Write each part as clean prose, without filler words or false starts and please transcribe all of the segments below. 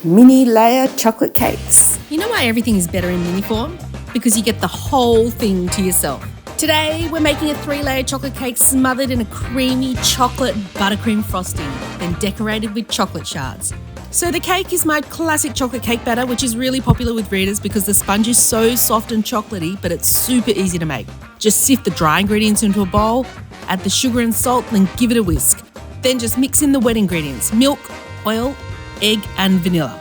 mini layer chocolate cakes. You know why everything is better in mini form? Because you get the whole thing to yourself. Today, we're making a 3-layer chocolate cake smothered in a creamy chocolate buttercream frosting, then decorated with chocolate shards. So the cake is my classic chocolate cake batter, which is really popular with readers because the sponge is so soft and chocolatey, but it's super easy to make. Just sift the dry ingredients into a bowl, add the sugar and salt, then give it a whisk. Then just mix in the wet ingredients, milk, oil, egg and vanilla.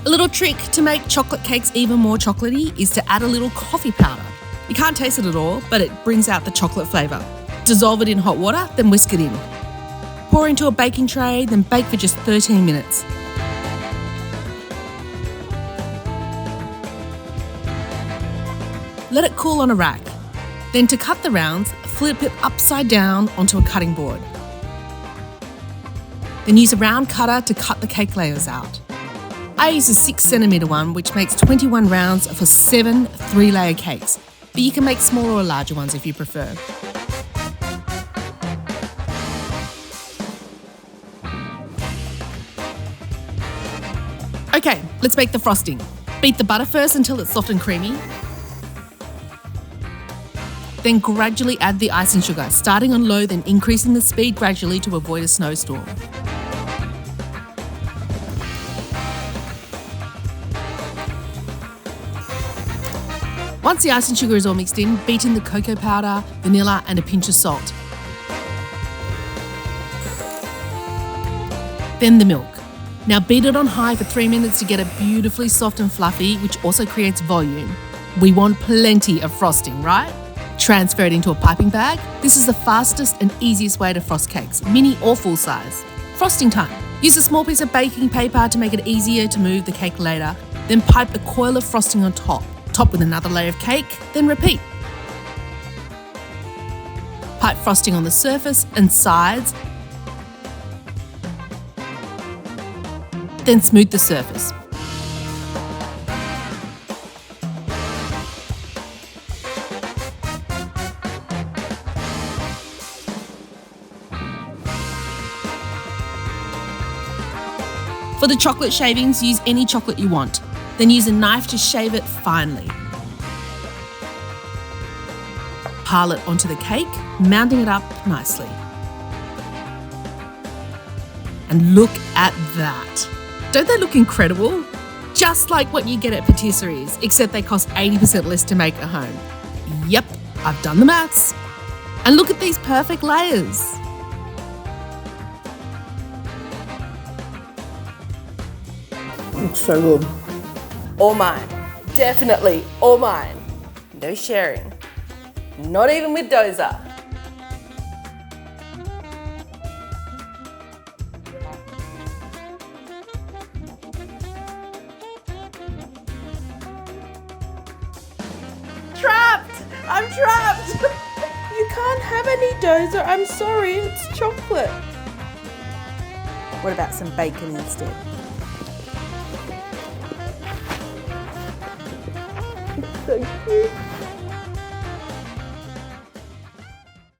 A little trick to make chocolate cakes even more chocolatey is to add a little coffee powder. You can't taste it at all, but it brings out the chocolate flavour. Dissolve it in hot water, then whisk it in. Pour into a baking tray, then bake for just 13 minutes. Let it cool on a rack. Then to cut the rounds, flip it upside down onto a cutting board. Then use a round cutter to cut the cake layers out. I use a 6cm one, which makes 21 rounds for 7 3-layer cakes, but you can make smaller or larger ones if you prefer. Okay, let's make the frosting. Beat the butter first until it's soft and creamy. Then gradually add the icing sugar, starting on low, then increasing the speed gradually to avoid a snowstorm. Once the icing sugar is all mixed in, beat in the cocoa powder, vanilla and a pinch of salt. Then the milk. Now beat it on high for 3 minutes to get it beautifully soft and fluffy, which also creates volume. We want plenty of frosting, right? Transfer it into a piping bag. This is the fastest and easiest way to frost cakes, mini or full size. Frosting time. Use a small piece of baking paper to make it easier to move the cake later. Then pipe a coil of frosting on top. Top with another layer of cake, then repeat. Pipe frosting on the surface and sides, then smooth the surface. For the chocolate shavings, use any chocolate you want. Then use a knife to shave it finely. Pile it onto the cake, mounting it up nicely. And look at that. Don't they look incredible? Just like what you get at patisseries, except they cost 80% less to make at home. Yep, I've done the maths. And look at these perfect layers. It's so good. All mine. Definitely all mine. No sharing. Not even with Dozer. Trapped! I'm trapped! You can't have any Dozer. I'm sorry, it's chocolate. What about some bacon instead? So cute.